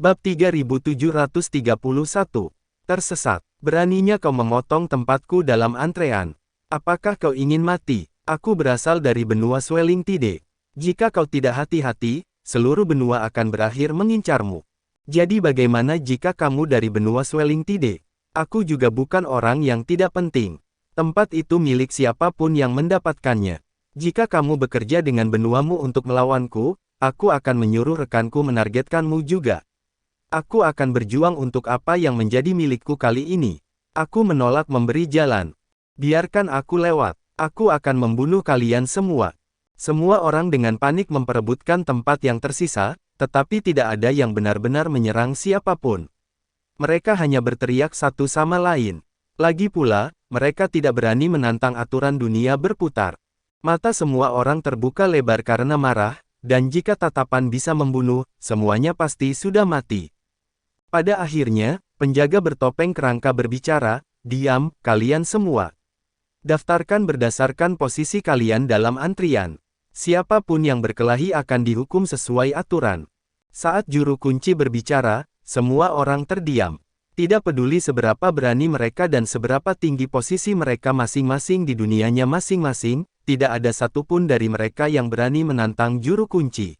Bab 3731. Tersesat. Beraninya kau memotong tempatku dalam antrean. Apakah kau ingin mati? Aku berasal dari benua Swelling Tide. Jika kau tidak hati-hati, seluruh benua akan berakhir mengincarmu. Jadi bagaimana jika kamu dari benua Swelling Tide? Aku juga bukan orang yang tidak penting. Tempat itu milik siapapun yang mendapatkannya. Jika kamu bekerja dengan benuamu untuk melawanku, aku akan menyuruh rekanku menargetkanmu juga. Aku akan berjuang untuk apa yang menjadi milikku kali ini. Aku menolak memberi jalan. Biarkan aku lewat. Aku akan membunuh kalian semua. Semua orang dengan panik memperebutkan tempat yang tersisa, tetapi tidak ada yang benar-benar menyerang siapapun. Mereka hanya berteriak satu sama lain. Lagi pula, mereka tidak berani menantang aturan dunia berputar. Mata semua orang terbuka lebar karena marah, dan jika tatapan bisa membunuh, semuanya pasti sudah mati. Pada akhirnya, penjaga bertopeng kerangka berbicara, "Diam, kalian semua. Daftarkan berdasarkan posisi kalian dalam antrian. Siapapun yang berkelahi akan dihukum sesuai aturan." Saat juru kunci berbicara, semua orang terdiam. Tidak peduli seberapa berani mereka dan seberapa tinggi posisi mereka masing-masing di dunianya masing-masing, tidak ada satupun dari mereka yang berani menantang juru kunci.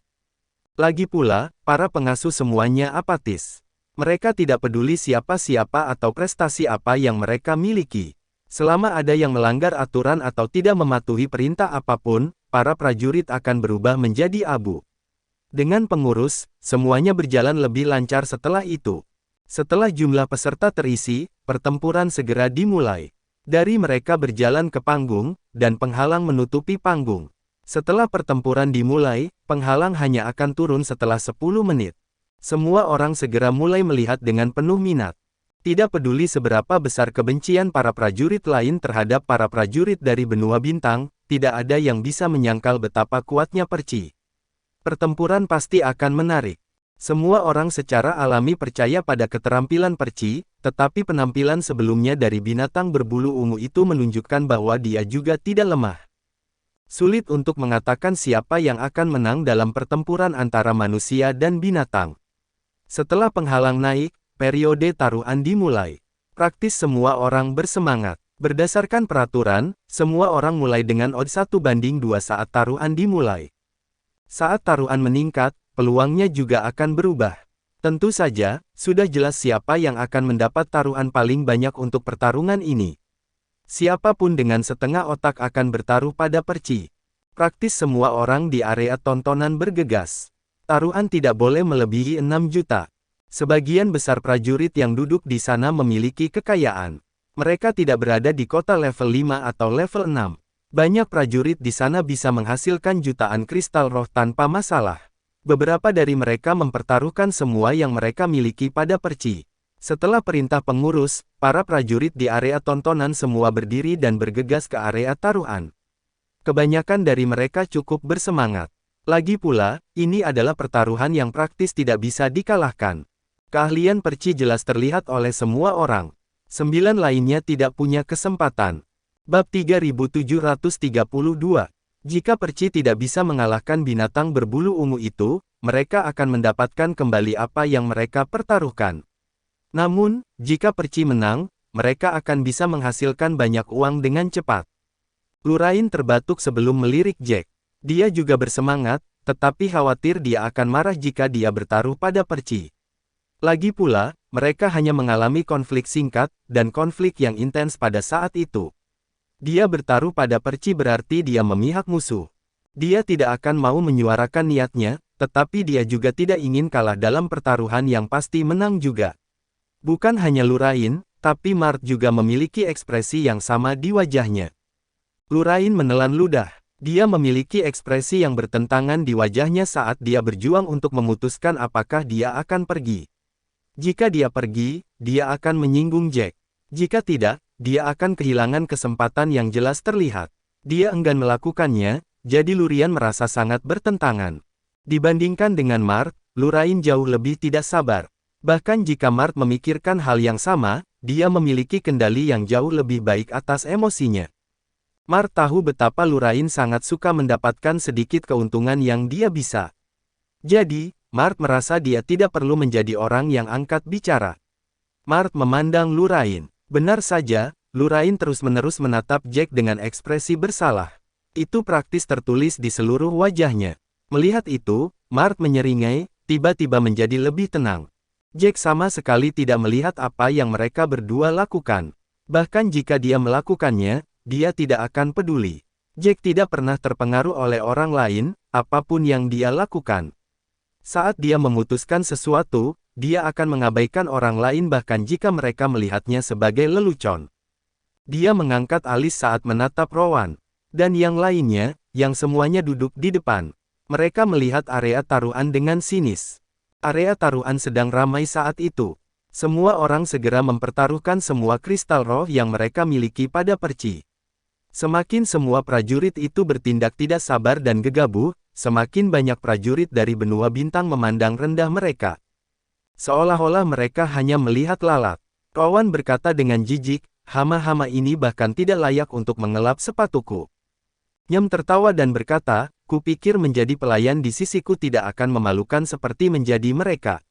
Lagi pula, para pengasuh semuanya apatis. Mereka tidak peduli siapa-siapa atau prestasi apa yang mereka miliki. Selama ada yang melanggar aturan atau tidak mematuhi perintah apapun, para prajurit akan berubah menjadi abu. Dengan pengurus, semuanya berjalan lebih lancar setelah itu. Setelah jumlah peserta terisi, pertempuran segera dimulai. Dari mereka berjalan ke panggung, dan penghalang menutupi panggung. Setelah pertempuran dimulai, penghalang hanya akan turun setelah 10 menit. Semua orang segera mulai melihat dengan penuh minat. Tidak peduli seberapa besar kebencian para prajurit lain terhadap para prajurit dari benua bintang, tidak ada yang bisa menyangkal betapa kuatnya perci. Pertempuran pasti akan menarik. Semua orang secara alami percaya pada keterampilan perci, tetapi penampilan sebelumnya dari binatang berbulu ungu itu menunjukkan bahwa dia juga tidak lemah. Sulit untuk mengatakan siapa yang akan menang dalam pertempuran antara manusia dan binatang. Setelah penghalang naik, periode taruhan dimulai. Praktis semua orang bersemangat. Berdasarkan peraturan, semua orang mulai dengan odds 1:2 saat taruhan dimulai. Saat taruhan meningkat, peluangnya juga akan berubah. Tentu saja, sudah jelas siapa yang akan mendapat taruhan paling banyak untuk pertarungan ini. Siapapun dengan setengah otak akan bertaruh pada perci. Praktis semua orang di area tontonan bergegas. Taruhan tidak boleh melebihi 6 juta. Sebagian besar prajurit yang duduk di sana memiliki kekayaan. Mereka tidak berada di kota level 5 atau level 6. Banyak prajurit di sana bisa menghasilkan jutaan kristal roh tanpa masalah. Beberapa dari mereka mempertaruhkan semua yang mereka miliki pada perci. Setelah perintah pengurus, para prajurit di area tontonan semua berdiri dan bergegas ke area taruhan. Kebanyakan dari mereka cukup bersemangat. Lagi pula, ini adalah pertaruhan yang praktis tidak bisa dikalahkan. Keahlian perci jelas terlihat oleh semua orang. 9 lainnya tidak punya kesempatan. Bab 3732. Jika perci tidak bisa mengalahkan binatang berbulu ungu itu, mereka akan mendapatkan kembali apa yang mereka pertaruhkan. Namun, jika perci menang, mereka akan bisa menghasilkan banyak uang dengan cepat. Lurain terbatuk sebelum melirik Jack. Dia juga bersemangat, tetapi khawatir dia akan marah jika dia bertaruh pada perci. Lagi pula, mereka hanya mengalami konflik singkat, dan konflik yang intens pada saat itu. Dia bertaruh pada perci berarti dia memihak musuh. Dia tidak akan mau menyuarakan niatnya, tetapi dia juga tidak ingin kalah dalam pertaruhan yang pasti menang juga. Bukan hanya Lurain, tapi Mart juga memiliki ekspresi yang sama di wajahnya. Lurain menelan ludah. Dia memiliki ekspresi yang bertentangan di wajahnya saat dia berjuang untuk memutuskan apakah dia akan pergi. Jika dia pergi, dia akan menyinggung Jack. Jika tidak, dia akan kehilangan kesempatan yang jelas terlihat. Dia enggan melakukannya, jadi Lurian merasa sangat bertentangan. Dibandingkan dengan Mart, Lurain jauh lebih tidak sabar. Bahkan jika Mart memikirkan hal yang sama, dia memiliki kendali yang jauh lebih baik atas emosinya. Mart tahu betapa Lurain sangat suka mendapatkan sedikit keuntungan yang dia bisa. Jadi, Mart merasa dia tidak perlu menjadi orang yang angkat bicara. Mart memandang Lurain. Benar saja, Lurain terus-menerus menatap Jack dengan ekspresi bersalah. Itu praktis tertulis di seluruh wajahnya. Melihat itu, Mart menyeringai, tiba-tiba menjadi lebih tenang. Jack sama sekali tidak melihat apa yang mereka berdua lakukan. Bahkan jika dia melakukannya, dia tidak akan peduli. Jack tidak pernah terpengaruh oleh orang lain, apapun yang dia lakukan. Saat dia memutuskan sesuatu, dia akan mengabaikan orang lain bahkan jika mereka melihatnya sebagai lelucon. Dia mengangkat alis saat menatap Rowan. Dan yang lainnya, yang semuanya duduk di depan. Mereka melihat area taruhan dengan sinis. Area taruhan sedang ramai saat itu. Semua orang segera mempertaruhkan semua kristal roh yang mereka miliki pada perci. Semakin semua prajurit itu bertindak tidak sabar dan gegabah, semakin banyak prajurit dari benua bintang memandang rendah mereka. Seolah-olah mereka hanya melihat lalat. Rowan berkata dengan jijik, hama-hama ini bahkan tidak layak untuk mengelap sepatuku. Nyem tertawa dan berkata, kupikir menjadi pelayan di sisiku tidak akan memalukan seperti menjadi mereka.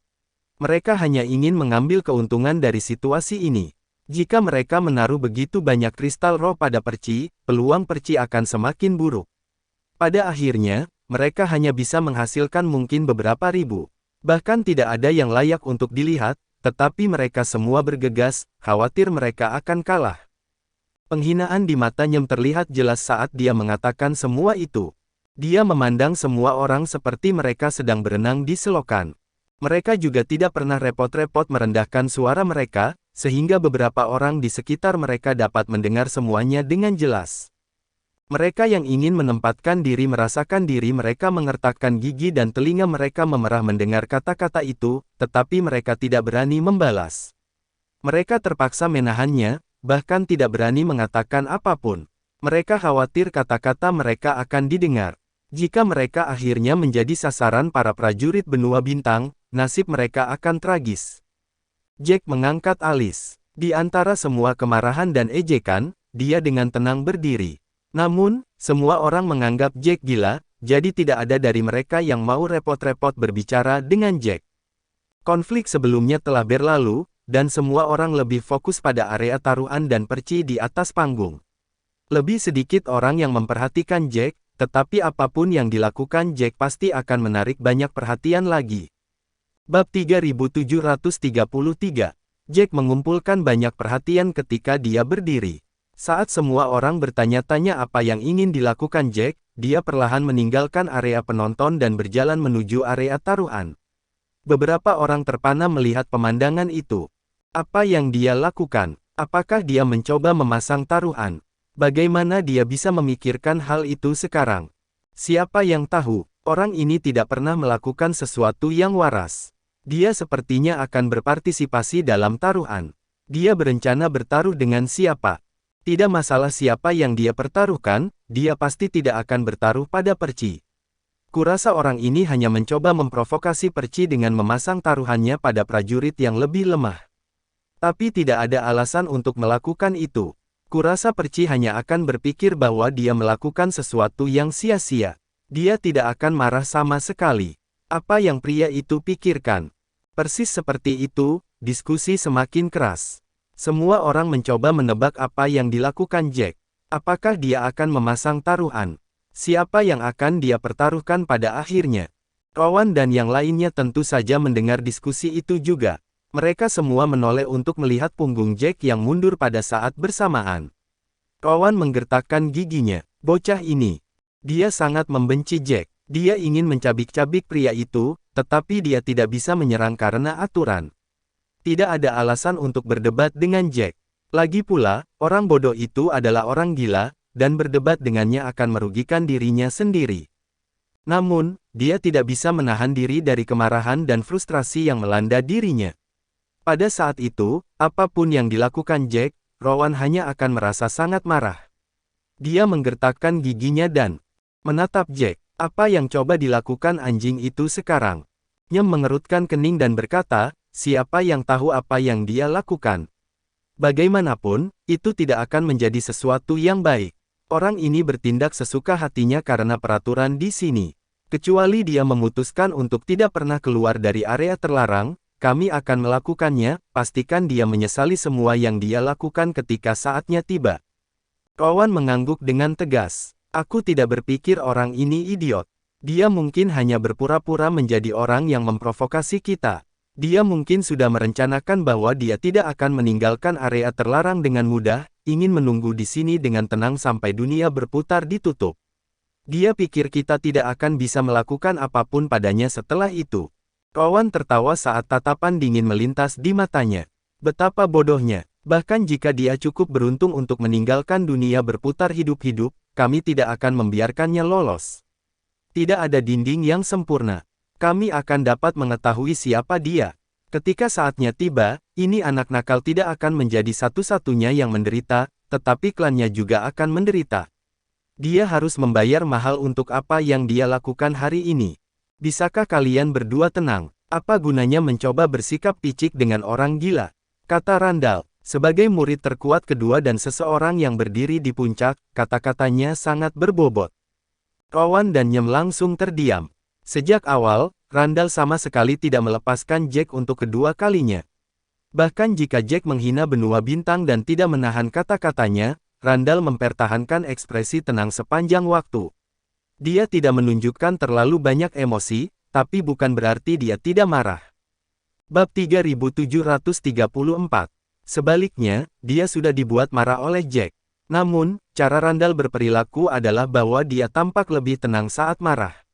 Mereka hanya ingin mengambil keuntungan dari situasi ini. Jika mereka menaruh begitu banyak kristal roh pada perci, peluang perci akan semakin buruk. Pada akhirnya, mereka hanya bisa menghasilkan mungkin beberapa ribu. Bahkan tidak ada yang layak untuk dilihat, tetapi mereka semua bergegas, khawatir mereka akan kalah. Penghinaan di mata Nyem terlihat jelas saat dia mengatakan semua itu. Dia memandang semua orang seperti mereka sedang berenang di selokan. Mereka juga tidak pernah repot-repot merendahkan suara mereka, sehingga beberapa orang di sekitar mereka dapat mendengar semuanya dengan jelas. Mereka yang ingin menempatkan diri merasakan diri mereka mengertakkan gigi dan telinga mereka memerah mendengar kata-kata itu, tetapi mereka tidak berani membalas. Mereka terpaksa menahannya, bahkan tidak berani mengatakan apapun. Mereka khawatir kata-kata mereka akan didengar. Jika mereka akhirnya menjadi sasaran para prajurit benua bintang, nasib mereka akan tragis. Jack mengangkat alis. Di antara semua kemarahan dan ejekan, dia dengan tenang berdiri. Namun, semua orang menganggap Jack gila, jadi tidak ada dari mereka yang mau repot-repot berbicara dengan Jack. Konflik sebelumnya telah berlalu, dan semua orang lebih fokus pada area taruhan dan perci di atas panggung. Lebih sedikit orang yang memperhatikan Jack, tetapi apapun yang dilakukan Jack pasti akan menarik banyak perhatian lagi. Bab 3733. Jack mengumpulkan banyak perhatian ketika dia berdiri. Saat semua orang bertanya-tanya apa yang ingin dilakukan Jack, dia perlahan meninggalkan area penonton dan berjalan menuju area taruhan. Beberapa orang terpana melihat pemandangan itu. Apa yang dia lakukan? Apakah dia mencoba memasang taruhan? Bagaimana dia bisa memikirkan hal itu sekarang? Siapa yang tahu? Orang ini tidak pernah melakukan sesuatu yang waras. Dia sepertinya akan berpartisipasi dalam taruhan. Dia berencana bertaruh dengan siapa? Tidak masalah siapa yang dia pertaruhkan, dia pasti tidak akan bertaruh pada perci. Kurasa orang ini hanya mencoba memprovokasi perci dengan memasang taruhannya pada prajurit yang lebih lemah. Tapi tidak ada alasan untuk melakukan itu. Kurasa perci hanya akan berpikir bahwa dia melakukan sesuatu yang sia-sia. Dia tidak akan marah sama sekali. Apa yang pria itu pikirkan? Persis seperti itu, diskusi semakin keras. Semua orang mencoba menebak apa yang dilakukan Jack. Apakah dia akan memasang taruhan? Siapa yang akan dia pertaruhkan pada akhirnya? Rowan dan yang lainnya tentu saja mendengar diskusi itu juga. Mereka semua menoleh untuk melihat punggung Jack yang mundur pada saat bersamaan. Rowan menggertakkan giginya. Bocah ini. Dia sangat membenci Jack. Dia ingin mencabik-cabik pria itu, tetapi dia tidak bisa menyerang karena aturan. Tidak ada alasan untuk berdebat dengan Jack. Lagi pula, orang bodoh itu adalah orang gila, dan berdebat dengannya akan merugikan dirinya sendiri. Namun, dia tidak bisa menahan diri dari kemarahan dan frustrasi yang melanda dirinya. Pada saat itu, apapun yang dilakukan Jack, Rowan hanya akan merasa sangat marah. Dia menggertakkan giginya dan menatap Jack. Apa yang coba dilakukan anjing itu sekarang? Nyem mengerutkan kening dan berkata, siapa yang tahu apa yang dia lakukan? Bagaimanapun, itu tidak akan menjadi sesuatu yang baik. Orang ini bertindak sesuka hatinya karena peraturan di sini. Kecuali dia memutuskan untuk tidak pernah keluar dari area terlarang, kami akan melakukannya, pastikan dia menyesali semua yang dia lakukan ketika saatnya tiba. Kawan mengangguk dengan tegas. Aku tidak berpikir orang ini idiot. Dia mungkin hanya berpura-pura menjadi orang yang memprovokasi kita. Dia mungkin sudah merencanakan bahwa dia tidak akan meninggalkan area terlarang dengan mudah, ingin menunggu di sini dengan tenang sampai dunia berputar ditutup. Dia pikir kita tidak akan bisa melakukan apapun padanya setelah itu. Kawan tertawa saat tatapan dingin melintas di matanya. Betapa bodohnya. Bahkan jika dia cukup beruntung untuk meninggalkan dunia berputar hidup-hidup, kami tidak akan membiarkannya lolos. Tidak ada dinding yang sempurna. Kami akan dapat mengetahui siapa dia. Ketika saatnya tiba, ini anak nakal tidak akan menjadi satu-satunya yang menderita, tetapi klannya juga akan menderita. Dia harus membayar mahal untuk apa yang dia lakukan hari ini. Bisakah kalian berdua tenang? Apa gunanya mencoba bersikap picik dengan orang gila? Kata Randall. Sebagai murid terkuat kedua dan seseorang yang berdiri di puncak, kata-katanya sangat berbobot. Kawan dan Nyem langsung terdiam. Sejak awal, Randall sama sekali tidak melepaskan Jack untuk kedua kalinya. Bahkan jika Jack menghina benua bintang dan tidak menahan kata-katanya, Randall mempertahankan ekspresi tenang sepanjang waktu. Dia tidak menunjukkan terlalu banyak emosi, tapi bukan berarti dia tidak marah. Bab 3734. Sebaliknya, dia sudah dibuat marah oleh Jack. Namun, cara Randall berperilaku adalah bahwa dia tampak lebih tenang saat marah.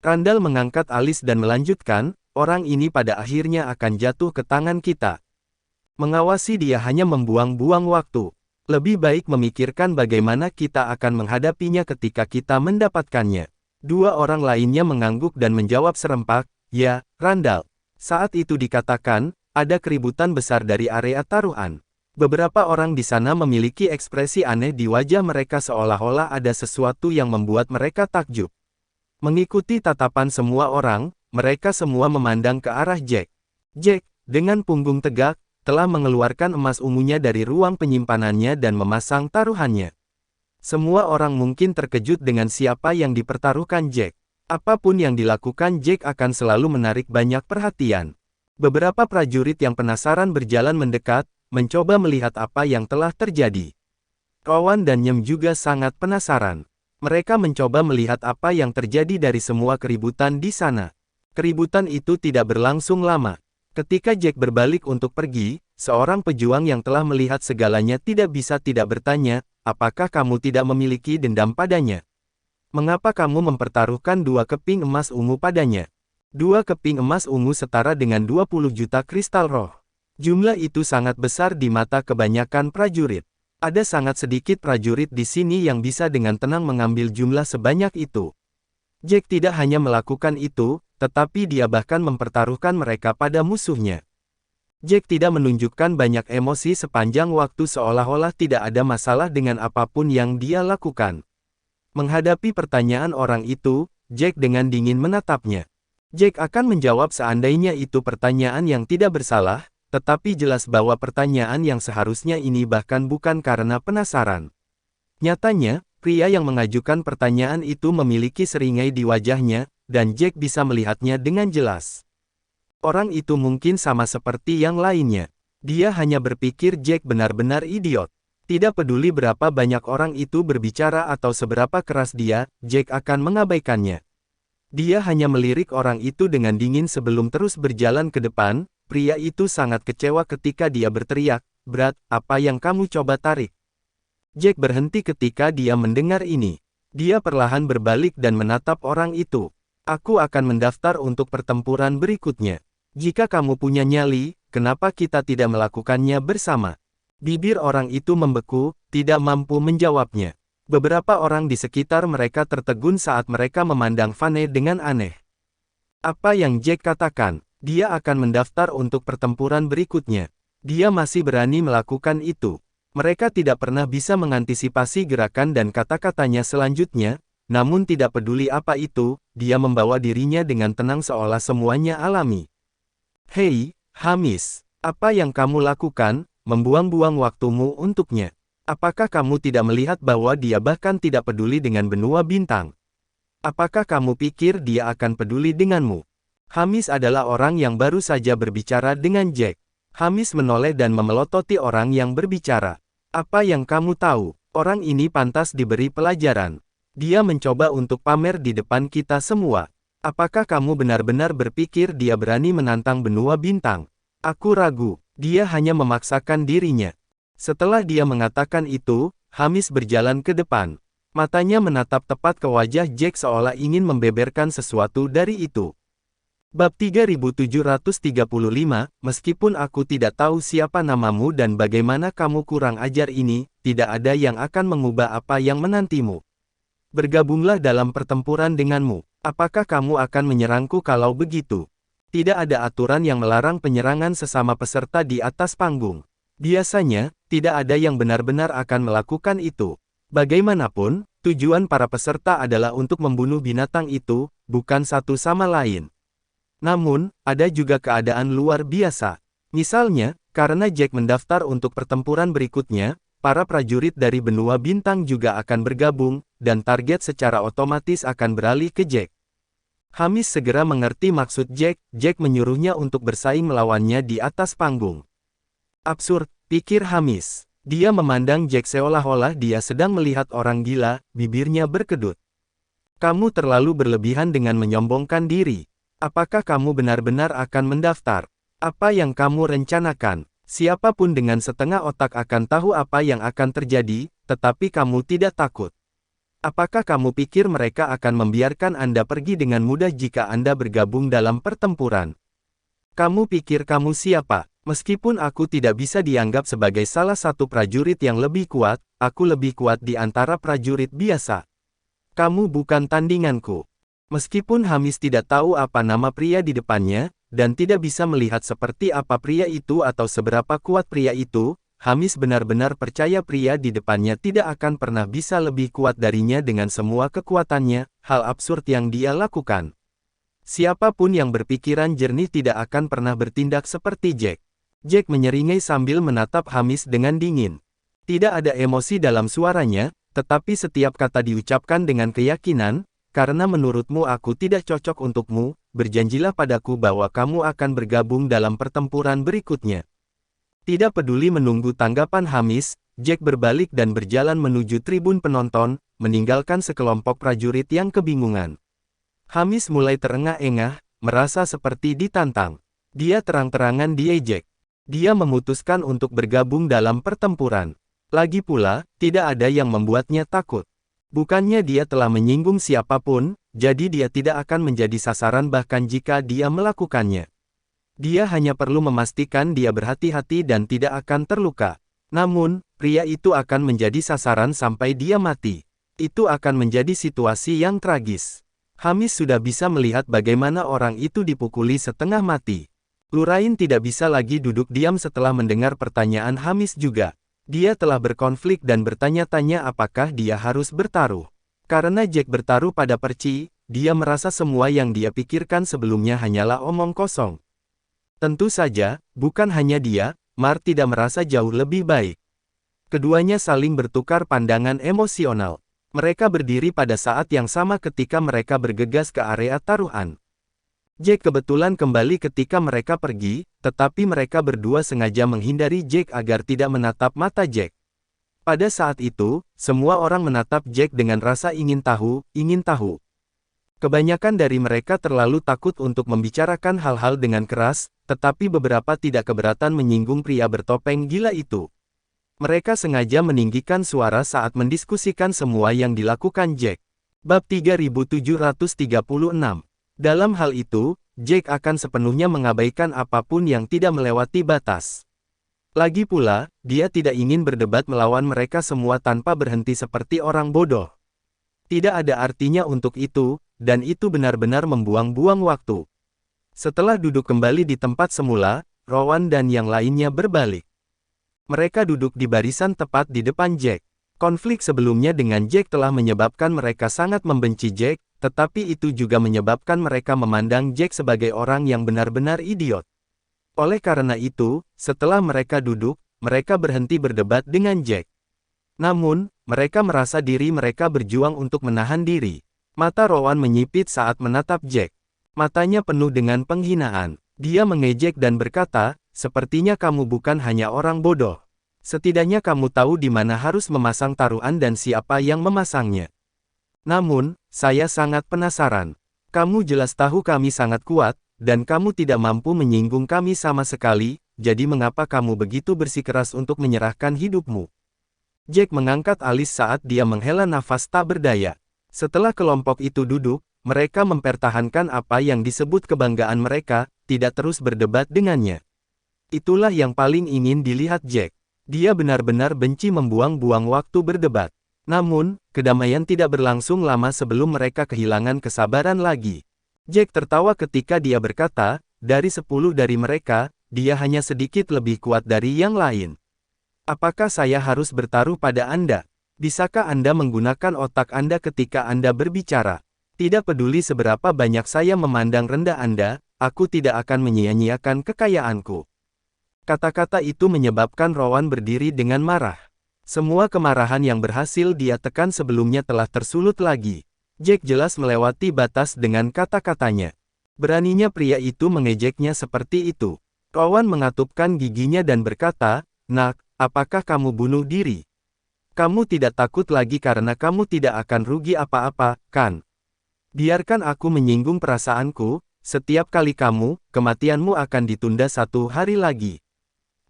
Randall mengangkat alis dan melanjutkan, orang ini pada akhirnya akan jatuh ke tangan kita. Mengawasi dia hanya membuang-buang waktu. Lebih baik memikirkan bagaimana kita akan menghadapinya ketika kita mendapatkannya. Dua orang lainnya mengangguk dan menjawab serempak, ya, Randall. Saat itu dikatakan, ada keributan besar dari area taruhan. Beberapa orang di sana memiliki ekspresi aneh di wajah mereka seolah-olah ada sesuatu yang membuat mereka takjub. Mengikuti tatapan semua orang, mereka semua memandang ke arah Jack. Jack, dengan punggung tegak, telah mengeluarkan emas ungunya dari ruang penyimpanannya dan memasang taruhannya. Semua orang mungkin terkejut dengan siapa yang dipertaruhkan Jack. Apapun yang dilakukan Jack akan selalu menarik banyak perhatian. Beberapa prajurit yang penasaran berjalan mendekat, mencoba melihat apa yang telah terjadi. Kawan dan Nyem juga sangat penasaran. Mereka mencoba melihat apa yang terjadi dari semua keributan di sana. Keributan itu tidak berlangsung lama. Ketika Jack berbalik untuk pergi, seorang pejuang yang telah melihat segalanya tidak bisa tidak bertanya, apakah kamu tidak memiliki dendam padanya? Mengapa kamu mempertaruhkan 2 keping emas ungu padanya? 2 keping emas ungu setara dengan 20 juta kristal roh. Jumlah itu sangat besar di mata kebanyakan prajurit. Ada sangat sedikit prajurit di sini yang bisa dengan tenang mengambil jumlah sebanyak itu. Jack tidak hanya melakukan itu, tetapi dia bahkan mempertaruhkan mereka pada musuhnya. Jack tidak menunjukkan banyak emosi sepanjang waktu seolah-olah tidak ada masalah dengan apapun yang dia lakukan. Menghadapi pertanyaan orang itu, Jack dengan dingin menatapnya. Jack akan menjawab seandainya itu pertanyaan yang tidak bersalah, tetapi jelas bahwa pertanyaan yang seharusnya ini bahkan bukan karena penasaran. Nyatanya, pria yang mengajukan pertanyaan itu memiliki seringai di wajahnya, dan Jack bisa melihatnya dengan jelas. Orang itu mungkin sama seperti yang lainnya. Dia hanya berpikir Jack benar-benar idiot. Tidak peduli berapa banyak orang itu berbicara atau seberapa keras dia, Jack akan mengabaikannya. Dia hanya melirik orang itu dengan dingin sebelum terus berjalan ke depan. Pria itu sangat kecewa ketika dia berteriak, "Brad, apa yang kamu coba tarik?" Jack berhenti ketika dia mendengar ini. Dia perlahan berbalik dan menatap orang itu. "Aku akan mendaftar untuk pertempuran berikutnya. Jika kamu punya nyali, kenapa kita tidak melakukannya bersama?" Bibir orang itu membeku, tidak mampu menjawabnya. Beberapa orang di sekitar mereka tertegun saat mereka memandang Vane dengan aneh. Apa yang Jack katakan? Dia akan mendaftar untuk pertempuran berikutnya. Dia masih berani melakukan itu. Mereka tidak pernah bisa mengantisipasi gerakan dan kata-katanya selanjutnya, namun tidak peduli apa itu, dia membawa dirinya dengan tenang seolah semuanya alami. "Hei, Hamis, apa yang kamu lakukan, membuang-buang waktumu untuknya? Apakah kamu tidak melihat bahwa dia bahkan tidak peduli dengan benua bintang?" Apakah kamu pikir dia akan peduli denganmu? Hamis adalah orang yang baru saja berbicara dengan Jack. Hamis menoleh dan memelototi orang yang berbicara. Apa yang kamu tahu? Orang ini pantas diberi pelajaran. Dia mencoba untuk pamer di depan kita semua. Apakah kamu benar-benar berpikir dia berani menantang benua bintang? Aku ragu. Dia hanya memaksakan dirinya. Setelah dia mengatakan itu, Hamis berjalan ke depan. Matanya menatap tepat ke wajah Jack seolah ingin membeberkan sesuatu dari itu. Bab 3735, meskipun aku tidak tahu siapa namamu dan bagaimana kamu kurang ajar ini, tidak ada yang akan mengubah apa yang menantimu. Bergabunglah dalam pertempuran denganmu. Apakah kamu akan menyerangku kalau begitu? Tidak ada aturan yang melarang penyerangan sesama peserta di atas panggung. Biasanya, tidak ada yang benar-benar akan melakukan itu. Bagaimanapun, tujuan para peserta adalah untuk membunuh binatang itu, bukan satu sama lain. Namun, ada juga keadaan luar biasa. Misalnya, karena Jack mendaftar untuk pertempuran berikutnya, para prajurit dari benua bintang juga akan bergabung, dan target secara otomatis akan beralih ke Jack. Hamis segera mengerti maksud Jack. Jack menyuruhnya untuk bersaing melawannya di atas panggung. Absurd, pikir Hamis. Dia memandang Jack seolah-olah dia sedang melihat orang gila, bibirnya berkedut. Kamu terlalu berlebihan dengan menyombongkan diri. Apakah kamu benar-benar akan mendaftar? Apa yang kamu rencanakan? Siapapun dengan setengah otak akan tahu apa yang akan terjadi, tetapi kamu tidak takut. Apakah kamu pikir mereka akan membiarkan Anda pergi dengan mudah jika Anda bergabung dalam pertempuran? Kamu pikir kamu siapa? Meskipun aku tidak bisa dianggap sebagai salah satu prajurit yang lebih kuat, aku lebih kuat di antara prajurit biasa. Kamu bukan tandinganku. Meskipun Hamis tidak tahu apa nama pria di depannya, dan tidak bisa melihat seperti apa pria itu atau seberapa kuat pria itu, Hamis benar-benar percaya pria di depannya tidak akan pernah bisa lebih kuat darinya dengan semua kekuatannya, hal absurd yang dia lakukan. Siapapun yang berpikiran jernih tidak akan pernah bertindak seperti Jack. Jack menyeringai sambil menatap Hamis dengan dingin. Tidak ada emosi dalam suaranya, tetapi setiap kata diucapkan dengan keyakinan, karena menurutmu aku tidak cocok untukmu, berjanjilah padaku bahwa kamu akan bergabung dalam pertempuran berikutnya. Tidak peduli menunggu tanggapan Hamis, Jack berbalik dan berjalan menuju tribun penonton, meninggalkan sekelompok prajurit yang kebingungan. Hamis mulai terengah-engah, merasa seperti ditantang. Dia terang-terangan diejek. Dia memutuskan untuk bergabung dalam pertempuran. Lagi pula, tidak ada yang membuatnya takut. Bukannya dia telah menyinggung siapapun, jadi dia tidak akan menjadi sasaran bahkan jika dia melakukannya. Dia hanya perlu memastikan dia berhati-hati dan tidak akan terluka. Namun, pria itu akan menjadi sasaran sampai dia mati. Itu akan menjadi situasi yang tragis. Hamis sudah bisa melihat bagaimana orang itu dipukuli setengah mati. Lurain tidak bisa lagi duduk diam setelah mendengar pertanyaan Hamis juga. Dia telah berkonflik dan bertanya-tanya apakah dia harus bertaruh. Karena Jack bertaruh pada perci, dia merasa semua yang dia pikirkan sebelumnya hanyalah omong kosong. Tentu saja, bukan hanya dia, Mar tidak merasa jauh lebih baik. Keduanya saling bertukar pandangan emosional. Mereka berdiri pada saat yang sama ketika mereka bergegas ke area taruhan. Jack kebetulan kembali ketika mereka pergi, tetapi mereka berdua sengaja menghindari Jack agar tidak menatap mata Jack. Pada saat itu, semua orang menatap Jack dengan rasa ingin tahu, ingin tahu. Kebanyakan dari mereka terlalu takut untuk membicarakan hal-hal dengan keras, tetapi beberapa tidak keberatan menyinggung pria bertopeng gila itu. Mereka sengaja meninggikan suara saat mendiskusikan semua yang dilakukan Jack. Bab 3736. Dalam hal itu, Jack akan sepenuhnya mengabaikan apapun yang tidak melewati batas. Lagi pula, dia tidak ingin berdebat melawan mereka semua tanpa berhenti seperti orang bodoh. Tidak ada artinya untuk itu, dan itu benar-benar membuang-buang waktu. Setelah duduk kembali di tempat semula, Rowan dan yang lainnya berbalik. Mereka duduk di barisan tepat di depan Jack. Konflik sebelumnya dengan Jack telah menyebabkan mereka sangat membenci Jack, tetapi itu juga menyebabkan mereka memandang Jack sebagai orang yang benar-benar idiot. Oleh karena itu, setelah mereka duduk, mereka berhenti berdebat dengan Jack. Namun, mereka merasa diri mereka berjuang untuk menahan diri. Mata Rowan menyipit saat menatap Jack. Matanya penuh dengan penghinaan. Dia mengejek dan berkata, sepertinya kamu bukan hanya orang bodoh. Setidaknya kamu tahu di mana harus memasang taruhan dan siapa yang memasangnya. Namun, saya sangat penasaran. Kamu jelas tahu kami sangat kuat, dan kamu tidak mampu menyinggung kami sama sekali, jadi mengapa kamu begitu bersikeras untuk menyerahkan hidupmu? Jack mengangkat alis saat dia menghela nafas tak berdaya. Setelah kelompok itu duduk, mereka mempertahankan apa yang disebut kebanggaan mereka, tidak terus berdebat dengannya. Itulah yang paling ingin dilihat Jack. Dia benar-benar benci membuang-buang waktu berdebat. Namun, kedamaian tidak berlangsung lama sebelum mereka kehilangan kesabaran lagi. Jack tertawa ketika dia berkata, dari 10 dari mereka, dia hanya sedikit lebih kuat dari yang lain. Apakah saya harus bertaruh pada Anda? Bisakah Anda menggunakan otak Anda ketika Anda berbicara? Tidak peduli seberapa banyak saya memandang rendah Anda, aku tidak akan menyia-nyiakan kekayaanku. Kata-kata itu menyebabkan Rowan berdiri dengan marah. Semua kemarahan yang berhasil dia tekan sebelumnya telah tersulut lagi. Jack jelas melewati batas dengan kata-katanya. Beraninya pria itu mengejeknya seperti itu. Rowan mengatupkan giginya dan berkata, "Nak, apakah kamu bunuh diri? Kamu tidak takut lagi karena kamu tidak akan rugi apa-apa, kan? Biarkan aku menyinggung perasaanku, setiap kali kematianmu akan ditunda 1 hari lagi.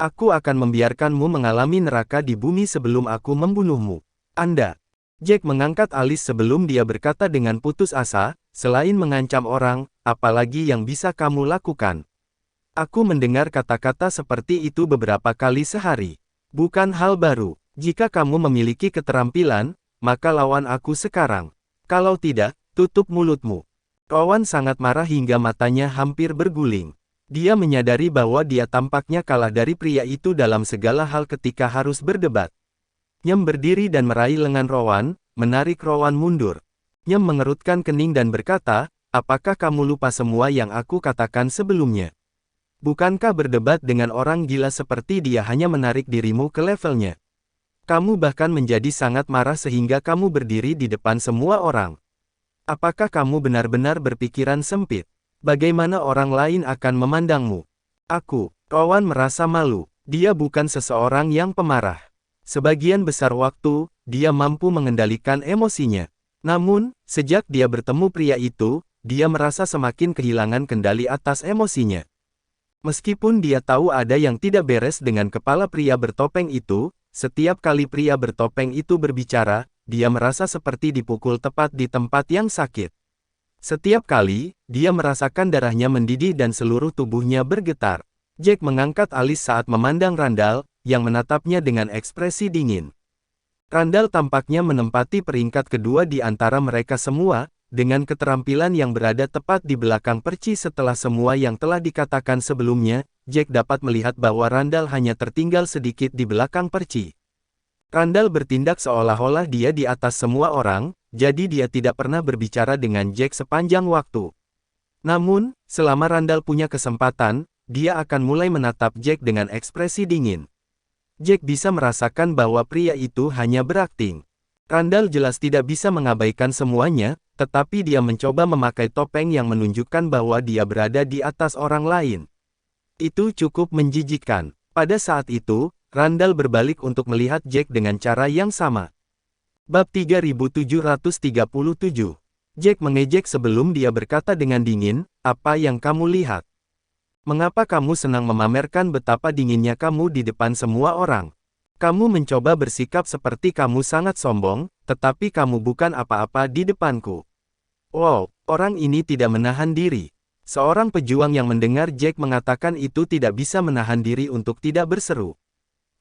Aku akan membiarkanmu mengalami neraka di bumi sebelum aku membunuhmu. Anda." Jack mengangkat alis sebelum dia berkata dengan putus asa, "Selain mengancam orang, apalagi yang bisa kamu lakukan? Aku mendengar kata-kata seperti itu beberapa kali sehari. Bukan hal baru. Jika kamu memiliki keterampilan, maka lawan aku sekarang. Kalau tidak, tutup mulutmu." Rowan sangat marah hingga matanya hampir berguling. Dia menyadari bahwa dia tampaknya kalah dari pria itu dalam segala hal ketika harus berdebat. Nyem berdiri dan meraih lengan Rowan, menarik Rowan mundur. Nyem mengerutkan kening dan berkata, "Apakah kamu lupa semua yang aku katakan sebelumnya? Bukankah berdebat dengan orang gila seperti dia hanya menarik dirimu ke levelnya? Kamu bahkan menjadi sangat marah sehingga kamu berdiri di depan semua orang. Apakah kamu benar-benar berpikiran sempit? Bagaimana orang lain akan memandangmu?" Rowan merasa malu. Dia bukan seseorang yang pemarah. Sebagian besar waktu, dia mampu mengendalikan emosinya. Namun, sejak dia bertemu pria itu, dia merasa semakin kehilangan kendali atas emosinya. Meskipun dia tahu ada yang tidak beres dengan kepala pria bertopeng itu, setiap kali pria bertopeng itu berbicara, dia merasa seperti dipukul tepat di tempat yang sakit. Setiap kali, dia merasakan darahnya mendidih dan seluruh tubuhnya bergetar. Jack mengangkat alis saat memandang Randall, yang menatapnya dengan ekspresi dingin. Randall tampaknya menempati peringkat kedua di antara mereka semua, dengan keterampilan yang berada tepat di belakang perci setelah semua yang telah dikatakan sebelumnya. Jack dapat melihat bahwa Randall hanya tertinggal sedikit di belakang perci. Randall bertindak seolah-olah dia di atas semua orang, jadi dia tidak pernah berbicara dengan Jack sepanjang waktu. Namun, selama Randall punya kesempatan, dia akan mulai menatap Jack dengan ekspresi dingin. Jack bisa merasakan bahwa pria itu hanya berakting. Randall jelas tidak bisa mengabaikan semuanya, tetapi dia mencoba memakai topeng yang menunjukkan bahwa dia berada di atas orang lain. Itu cukup menjijikkan. Pada saat itu, Randall berbalik untuk melihat Jack dengan cara yang sama. Bab 3737. Jack mengejek sebelum dia berkata dengan dingin, "Apa yang kamu lihat? Mengapa kamu senang memamerkan betapa dinginnya kamu di depan semua orang? Kamu mencoba bersikap seperti kamu sangat sombong, tetapi kamu bukan apa-apa di depanku." Wow, orang ini tidak menahan diri. Seorang pejuang yang mendengar Jack mengatakan itu tidak bisa menahan diri untuk tidak berseru.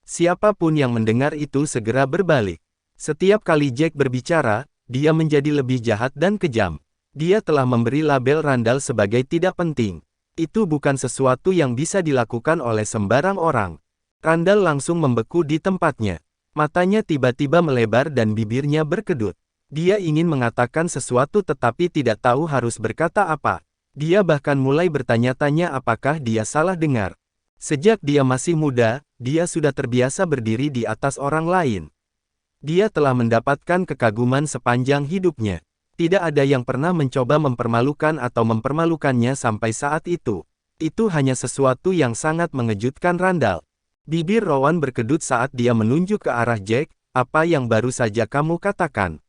Siapapun yang mendengar itu segera berbalik. Setiap kali Jack berbicara, dia menjadi lebih jahat dan kejam. Dia telah memberi label Randall sebagai tidak penting. Itu bukan sesuatu yang bisa dilakukan oleh sembarang orang. Randall langsung membeku di tempatnya. Matanya tiba-tiba melebar dan bibirnya berkedut. Dia ingin mengatakan sesuatu tetapi tidak tahu harus berkata apa. Dia bahkan mulai bertanya-tanya apakah dia salah dengar. Sejak dia masih muda, dia sudah terbiasa berdiri di atas orang lain. Dia telah mendapatkan kekaguman sepanjang hidupnya. Tidak ada yang pernah mencoba mempermalukan atau mempermalukannya sampai saat itu. Itu hanya sesuatu yang sangat mengejutkan Randall. Bibir Rowan berkedut saat dia menunjuk ke arah Jack. Apa yang baru saja kamu katakan?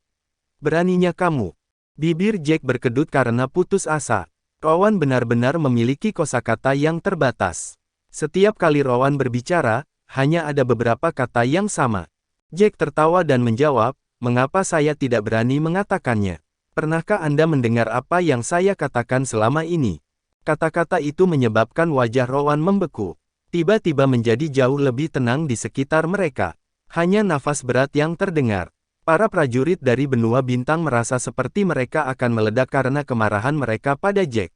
Beraninya kamu. Bibir Jack berkedut karena putus asa. Rowan benar-benar memiliki kosakata yang terbatas. Setiap kali Rowan berbicara, hanya ada beberapa kata yang sama. Jack tertawa dan menjawab, mengapa saya tidak berani mengatakannya? Pernahkah Anda mendengar apa yang saya katakan selama ini? Kata-kata itu menyebabkan wajah Rowan membeku. Tiba-tiba menjadi jauh lebih tenang di sekitar mereka. Hanya nafas berat yang terdengar. Para prajurit dari benua bintang merasa seperti mereka akan meledak karena kemarahan mereka pada Jack.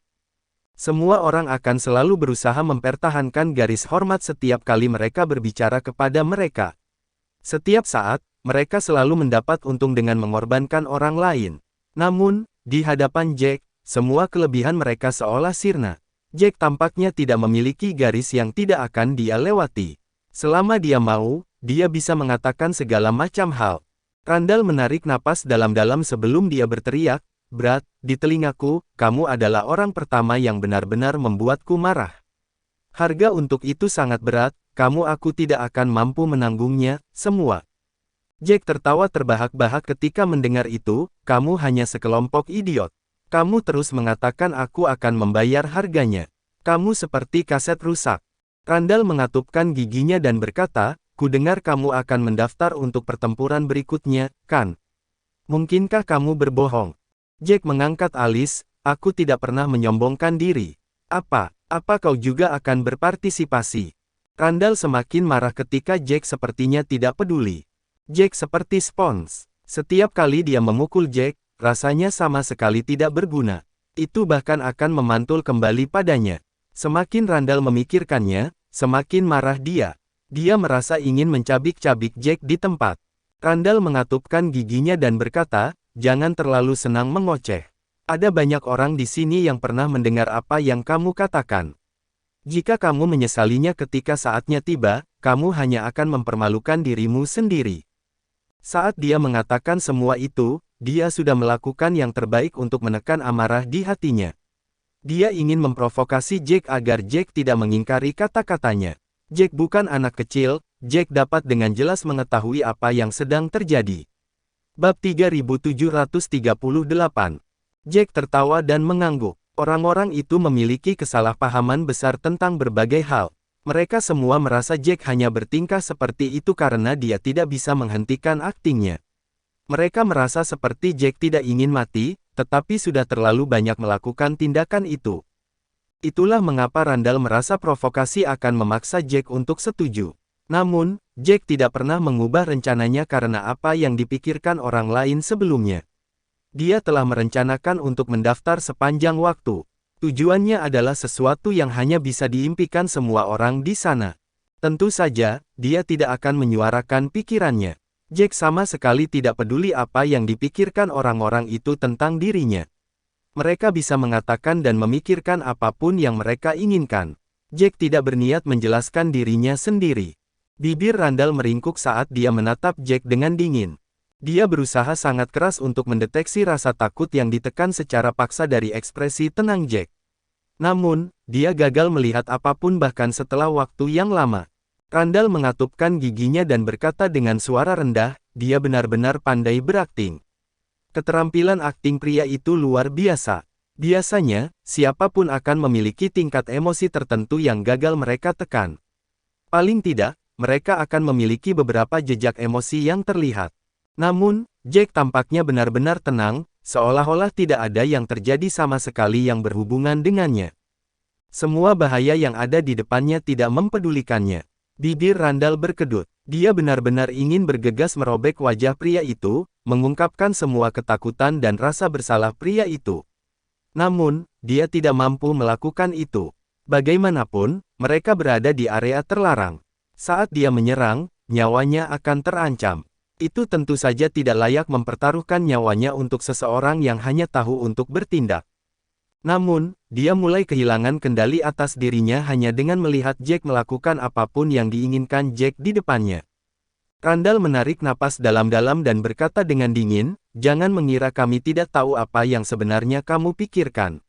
Semua orang akan selalu berusaha mempertahankan garis hormat setiap kali mereka berbicara kepada mereka. Setiap saat, mereka selalu mendapat untung dengan mengorbankan orang lain. Namun, di hadapan Jack, semua kelebihan mereka seolah sirna. Jack tampaknya tidak memiliki garis yang tidak akan dia lewati. Selama dia mau, dia bisa mengatakan segala macam hal. Randall menarik napas dalam-dalam sebelum dia berteriak, "Brad, di telingaku, kamu adalah orang pertama yang benar-benar membuatku marah. Harga untuk itu sangat berat, aku tidak akan mampu menanggungnya, semua." Jack tertawa terbahak-bahak ketika mendengar itu, "Kamu hanya sekelompok idiot. Kamu terus mengatakan aku akan membayar harganya. Kamu seperti kaset rusak." Randall mengatupkan giginya dan berkata, "Ku dengar kamu akan mendaftar untuk pertempuran berikutnya, kan? Mungkinkah kamu berbohong?" Jack mengangkat alis, "Aku tidak pernah menyombongkan diri. Apa kau juga akan berpartisipasi?" Randall semakin marah ketika Jack sepertinya tidak peduli. Jack seperti spons. Setiap kali dia memukul Jack, rasanya sama sekali tidak berguna. Itu bahkan akan memantul kembali padanya. Semakin Randall memikirkannya, semakin marah dia. Dia merasa ingin mencabik-cabik Jack di tempat. Randall mengatupkan giginya dan berkata, "Jangan terlalu senang mengoceh. Ada banyak orang di sini yang pernah mendengar apa yang kamu katakan. Jika kamu menyesalinya ketika saatnya tiba, kamu hanya akan mempermalukan dirimu sendiri." Saat dia mengatakan semua itu, dia sudah melakukan yang terbaik untuk menekan amarah di hatinya. Dia ingin memprovokasi Jack agar Jack tidak mengingkari kata-katanya. Jack bukan anak kecil, Jack dapat dengan jelas mengetahui apa yang sedang terjadi. Bab 3738. Jack tertawa dan mengangguk. Orang-orang itu memiliki kesalahpahaman besar tentang berbagai hal. Mereka semua merasa Jack hanya bertingkah seperti itu karena dia tidak bisa menghentikan aktingnya. Mereka merasa seperti Jack tidak ingin mati, tetapi sudah terlalu banyak melakukan tindakan itu. Itulah mengapa Randall merasa provokasi akan memaksa Jack untuk setuju. Namun, Jack tidak pernah mengubah rencananya karena apa yang dipikirkan orang lain sebelumnya. Dia telah merencanakan untuk mendaftar sepanjang waktu. Tujuannya adalah sesuatu yang hanya bisa diimpikan semua orang di sana. Tentu saja, dia tidak akan menyuarakan pikirannya. Jack sama sekali tidak peduli apa yang dipikirkan orang-orang itu tentang dirinya. Mereka bisa mengatakan dan memikirkan apapun yang mereka inginkan. Jack tidak berniat menjelaskan dirinya sendiri. Bibir Randall meringkuk saat dia menatap Jack dengan dingin. Dia berusaha sangat keras untuk mendeteksi rasa takut yang ditekan secara paksa dari ekspresi tenang Jack. Namun, dia gagal melihat apapun bahkan setelah waktu yang lama. Randall mengatupkan giginya dan berkata dengan suara rendah, "Dia benar-benar pandai berakting." Keterampilan akting pria itu luar biasa. Biasanya, siapapun akan memiliki tingkat emosi tertentu yang gagal mereka tekan. Paling tidak, mereka akan memiliki beberapa jejak emosi yang terlihat. Namun, Jack tampaknya benar-benar tenang, seolah-olah tidak ada yang terjadi sama sekali yang berhubungan dengannya. Semua bahaya yang ada di depannya tidak mempedulikannya. Bibir Randall berkedut. Dia benar-benar ingin bergegas merobek wajah pria itu, mengungkapkan semua ketakutan dan rasa bersalah pria itu. Namun, dia tidak mampu melakukan itu. Bagaimanapun, mereka berada di area terlarang. Saat dia menyerang, nyawanya akan terancam. Itu tentu saja tidak layak mempertaruhkan nyawanya untuk seseorang yang hanya tahu untuk bertindak. Namun, dia mulai kehilangan kendali atas dirinya hanya dengan melihat Jack melakukan apapun yang diinginkan Jack di depannya. Randall menarik napas dalam-dalam dan berkata dengan dingin, jangan mengira kami tidak tahu apa yang sebenarnya kamu pikirkan.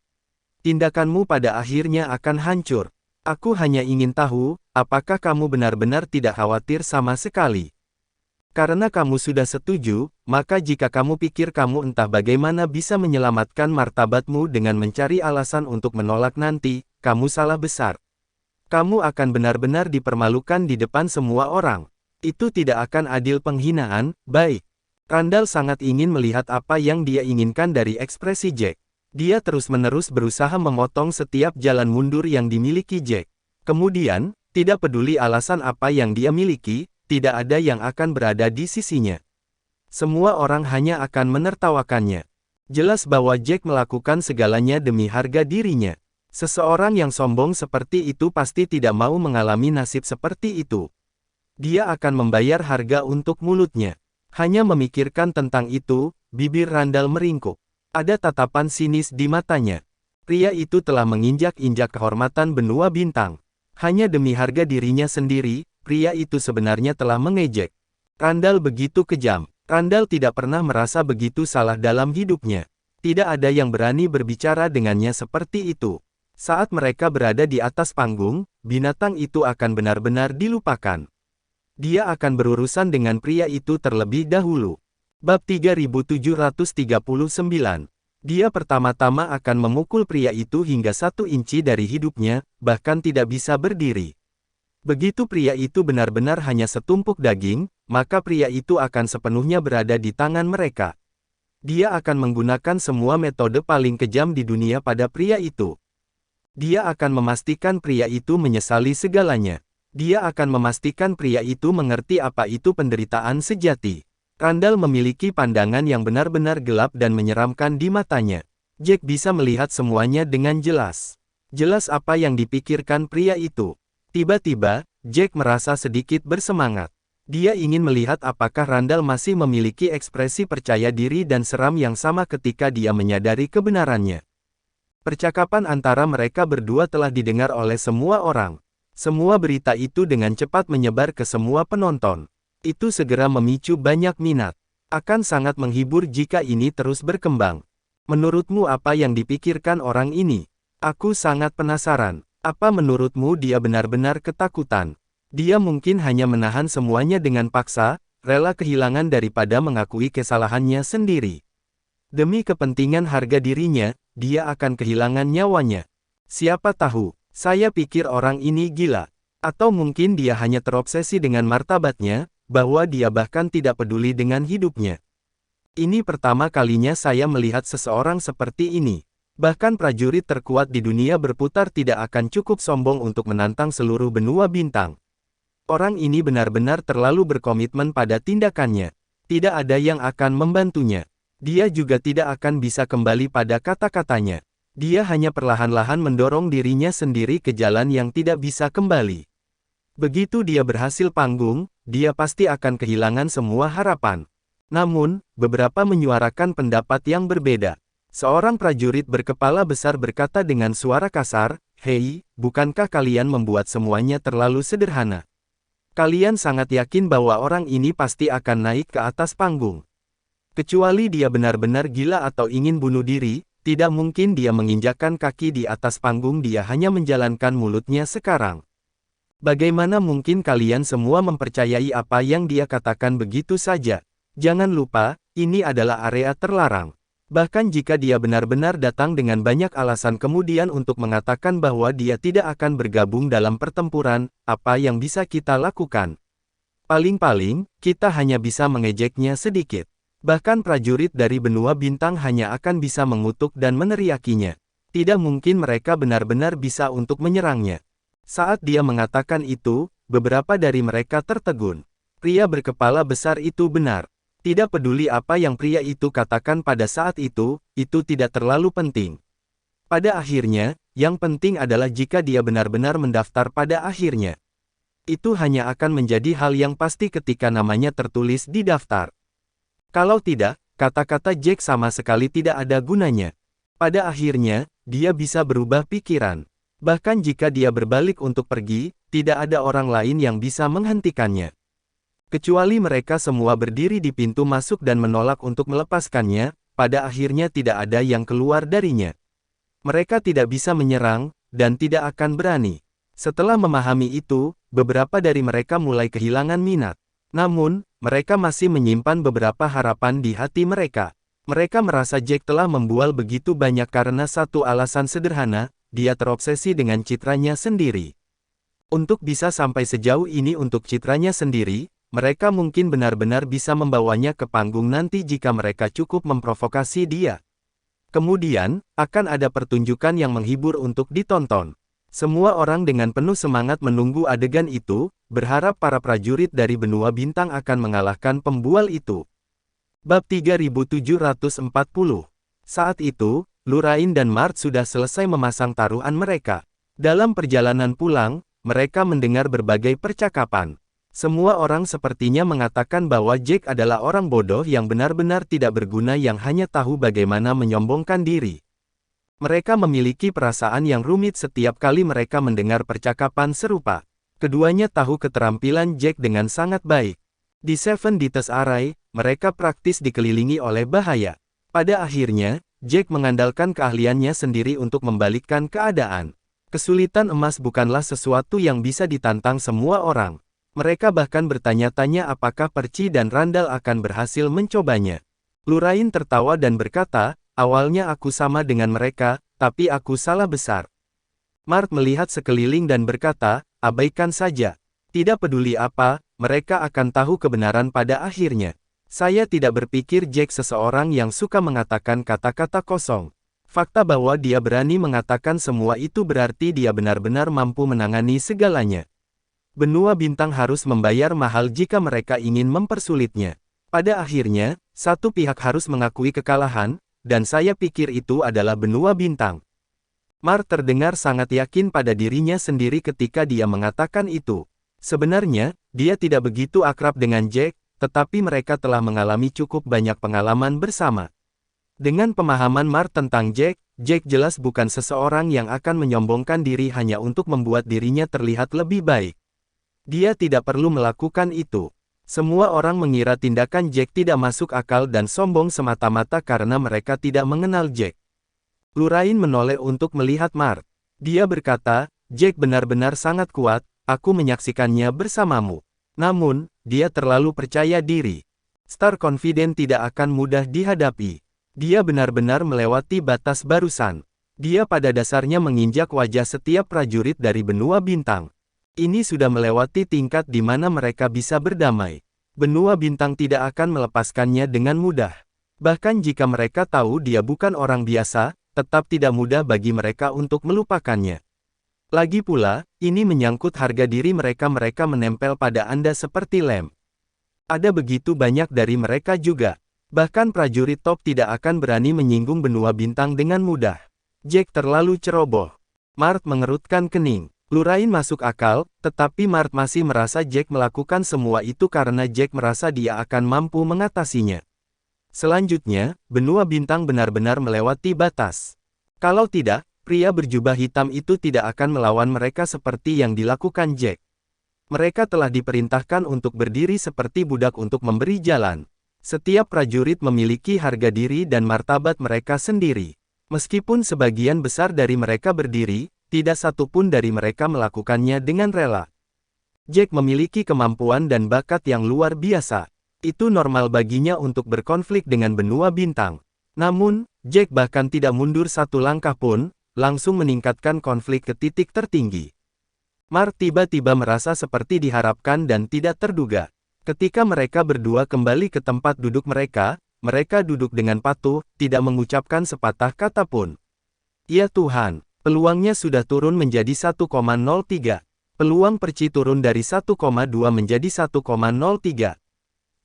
Tindakanmu pada akhirnya akan hancur. Aku hanya ingin tahu, apakah kamu benar-benar tidak khawatir sama sekali? Karena kamu sudah setuju, maka jika kamu pikir kamu entah bagaimana bisa menyelamatkan martabatmu dengan mencari alasan untuk menolak nanti, kamu salah besar. Kamu akan benar-benar dipermalukan di depan semua orang. Itu tidak akan adil penghinaan, baik. Randall sangat ingin melihat apa yang dia inginkan dari ekspresi Jack. Dia terus-menerus berusaha memotong setiap jalan mundur yang dimiliki Jack. Kemudian, tidak peduli alasan apa yang dia miliki, tidak ada yang akan berada di sisinya. Semua orang hanya akan menertawakannya. Jelas bahwa Jack melakukan segalanya demi harga dirinya. Seseorang yang sombong seperti itu pasti tidak mau mengalami nasib seperti itu. Dia akan membayar harga untuk mulutnya. Hanya memikirkan tentang itu, bibir Randall meringkuk. Ada tatapan sinis di matanya. Pria itu telah menginjak-injak kehormatan benua bintang. Hanya demi harga dirinya sendiri, pria itu sebenarnya telah mengejek. Randall begitu kejam. Randall tidak pernah merasa begitu salah dalam hidupnya. Tidak ada yang berani berbicara dengannya seperti itu. Saat mereka berada di atas panggung, binatang itu akan benar-benar dilupakan. Dia akan berurusan dengan pria itu terlebih dahulu. Bab 3739. Dia pertama-tama akan memukul pria itu hingga 1 inci dari hidupnya, bahkan tidak bisa berdiri. Begitu pria itu benar-benar hanya setumpuk daging, maka pria itu akan sepenuhnya berada di tangan mereka. Dia akan menggunakan semua metode paling kejam di dunia pada pria itu. Dia akan memastikan pria itu menyesali segalanya. Dia akan memastikan pria itu mengerti apa itu penderitaan sejati. Randall memiliki pandangan yang benar-benar gelap dan menyeramkan di matanya. Jack bisa melihat semuanya dengan jelas. Jelas apa yang dipikirkan pria itu. Tiba-tiba, Jack merasa sedikit bersemangat. Dia ingin melihat apakah Randall masih memiliki ekspresi percaya diri dan seram yang sama ketika dia menyadari kebenarannya. Percakapan antara mereka berdua telah didengar oleh semua orang. Semua berita itu dengan cepat menyebar ke semua penonton. Itu segera memicu banyak minat. Akan sangat menghibur jika ini terus berkembang. Menurutmu apa yang dipikirkan orang ini? Aku sangat penasaran. Apa menurutmu dia benar-benar ketakutan? Dia mungkin hanya menahan semuanya dengan paksa, rela kehilangan daripada mengakui kesalahannya sendiri. Demi kepentingan harga dirinya, dia akan kehilangan nyawanya. Siapa tahu? Saya pikir orang ini gila. Atau mungkin dia hanya terobsesi dengan martabatnya, bahwa dia bahkan tidak peduli dengan hidupnya. Ini pertama kalinya saya melihat seseorang seperti ini. Bahkan prajurit terkuat di dunia berputar tidak akan cukup sombong untuk menantang seluruh benua bintang. Orang ini benar-benar terlalu berkomitmen pada tindakannya. Tidak ada yang akan membantunya. Dia juga tidak akan bisa kembali pada kata-katanya. Dia hanya perlahan-lahan mendorong dirinya sendiri ke jalan yang tidak bisa kembali. Begitu dia berhasil panggung, dia pasti akan kehilangan semua harapan. Namun, beberapa menyuarakan pendapat yang berbeda. Seorang prajurit berkepala besar berkata dengan suara kasar, "Hei, bukankah kalian membuat semuanya terlalu sederhana? Kalian sangat yakin bahwa orang ini pasti akan naik ke atas panggung. Kecuali dia benar-benar gila atau ingin bunuh diri, tidak mungkin dia menginjakkan kaki di atas panggung. Dia hanya menjalankan mulutnya sekarang. Bagaimana mungkin kalian semua mempercayai apa yang dia katakan begitu saja? Jangan lupa, ini adalah area terlarang. Bahkan jika dia benar-benar datang dengan banyak alasan kemudian untuk mengatakan bahwa dia tidak akan bergabung dalam pertempuran, apa yang bisa kita lakukan? Paling-paling, kita hanya bisa mengejeknya sedikit. Bahkan prajurit dari benua bintang hanya akan bisa mengutuk dan meneriakinya. Tidak mungkin mereka benar-benar bisa untuk menyerangnya." Saat dia mengatakan itu, beberapa dari mereka tertegun. Pria berkepala besar itu benar. Tidak peduli apa yang pria itu katakan pada saat itu tidak terlalu penting. Pada akhirnya, yang penting adalah jika dia benar-benar mendaftar pada akhirnya. Itu hanya akan menjadi hal yang pasti ketika namanya tertulis di daftar. Kalau tidak, kata-kata Jack sama sekali tidak ada gunanya. Pada akhirnya, dia bisa berubah pikiran. Bahkan jika dia berbalik untuk pergi, tidak ada orang lain yang bisa menghentikannya. Kecuali mereka semua berdiri di pintu masuk dan menolak untuk melepaskannya, pada akhirnya tidak ada yang keluar darinya. Mereka tidak bisa menyerang, dan tidak akan berani. Setelah memahami itu, beberapa dari mereka mulai kehilangan minat. Namun, mereka masih menyimpan beberapa harapan di hati mereka. Mereka merasa Jack telah membual begitu banyak karena satu alasan sederhana, dia terobsesi dengan citranya sendiri. Untuk bisa sampai sejauh ini untuk citranya sendiri, mereka mungkin benar-benar bisa membawanya ke panggung nanti jika mereka cukup memprovokasi dia. Kemudian, akan ada pertunjukan yang menghibur untuk ditonton. Semua orang dengan penuh semangat menunggu adegan itu, berharap para prajurit dari benua bintang akan mengalahkan pembual itu. Bab 3740. Saat itu, Lurain dan Mart sudah selesai memasang taruhan mereka. Dalam perjalanan pulang, mereka mendengar berbagai percakapan. Semua orang sepertinya mengatakan bahwa Jack adalah orang bodoh yang benar-benar tidak berguna yang hanya tahu bagaimana menyombongkan diri. Mereka memiliki perasaan yang rumit setiap kali mereka mendengar percakapan serupa. Keduanya tahu keterampilan Jack dengan sangat baik. Di Seven Deaths Array, mereka praktis dikelilingi oleh bahaya. Pada akhirnya, Jack mengandalkan keahliannya sendiri untuk membalikkan keadaan. Kesulitan emas bukanlah sesuatu yang bisa ditantang semua orang. Mereka bahkan bertanya-tanya apakah Percy dan Randall akan berhasil mencobanya. Lurain tertawa dan berkata, awalnya aku sama dengan mereka, tapi aku salah besar. Mart melihat sekeliling dan berkata, abaikan saja. Tidak peduli apa, mereka akan tahu kebenaran pada akhirnya. Saya tidak berpikir Jack seseorang yang suka mengatakan kata-kata kosong. Fakta bahwa dia berani mengatakan semua itu berarti dia benar-benar mampu menangani segalanya. Benua bintang harus membayar mahal jika mereka ingin mempersulitnya. Pada akhirnya, satu pihak harus mengakui kekalahan, dan saya pikir itu adalah benua bintang. Mart terdengar sangat yakin pada dirinya sendiri ketika dia mengatakan itu. Sebenarnya, dia tidak begitu akrab dengan Jack, tetapi mereka telah mengalami cukup banyak pengalaman bersama. Dengan pemahaman Mart tentang Jack, Jack jelas bukan seseorang yang akan menyombongkan diri hanya untuk membuat dirinya terlihat lebih baik. Dia tidak perlu melakukan itu. Semua orang mengira tindakan Jack tidak masuk akal dan sombong semata-mata karena mereka tidak mengenal Jack. Lurain menoleh untuk melihat Mart. Dia berkata, Jack benar-benar sangat kuat, aku menyaksikannya bersamamu. Namun, dia terlalu percaya diri. Star Confident tidak akan mudah dihadapi. Dia benar-benar melewati batas barusan. Dia pada dasarnya menginjak wajah setiap prajurit dari benua bintang. Ini sudah melewati tingkat di mana mereka bisa berdamai. Benua bintang tidak akan melepaskannya dengan mudah. Bahkan jika mereka tahu dia bukan orang biasa, tetap tidak mudah bagi mereka untuk melupakannya. Lagi pula, ini menyangkut harga diri mereka menempel pada Anda seperti lem. Ada begitu banyak dari mereka juga. Bahkan prajurit top tidak akan berani menyinggung benua bintang dengan mudah. Jack terlalu ceroboh. Mart mengerutkan kening. Lurain masuk akal, tetapi Mart masih merasa Jack melakukan semua itu karena Jack merasa dia akan mampu mengatasinya. Selanjutnya, benua bintang benar-benar melewati batas. Kalau tidak, pria berjubah hitam itu tidak akan melawan mereka seperti yang dilakukan Jack. Mereka telah diperintahkan untuk berdiri seperti budak untuk memberi jalan. Setiap prajurit memiliki harga diri dan martabat mereka sendiri. Meskipun sebagian besar dari mereka berdiri, tidak satu pun dari mereka melakukannya dengan rela. Jack memiliki kemampuan dan bakat yang luar biasa. Itu normal baginya untuk berkonflik dengan benua bintang. Namun, Jack bahkan tidak mundur satu langkah pun, langsung meningkatkan konflik ke titik tertinggi. Mart tiba-tiba merasa seperti diharapkan dan tidak terduga. Ketika mereka berdua kembali ke tempat duduk mereka duduk dengan patuh, tidak mengucapkan sepatah kata pun. Ya Tuhan! Peluangnya sudah turun menjadi 1,03. Peluang Percy turun dari 1,2 menjadi 1,03.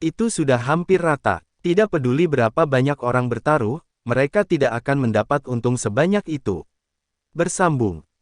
Itu sudah hampir rata. Tidak peduli berapa banyak orang bertaruh, mereka tidak akan mendapat untung sebanyak itu. Bersambung.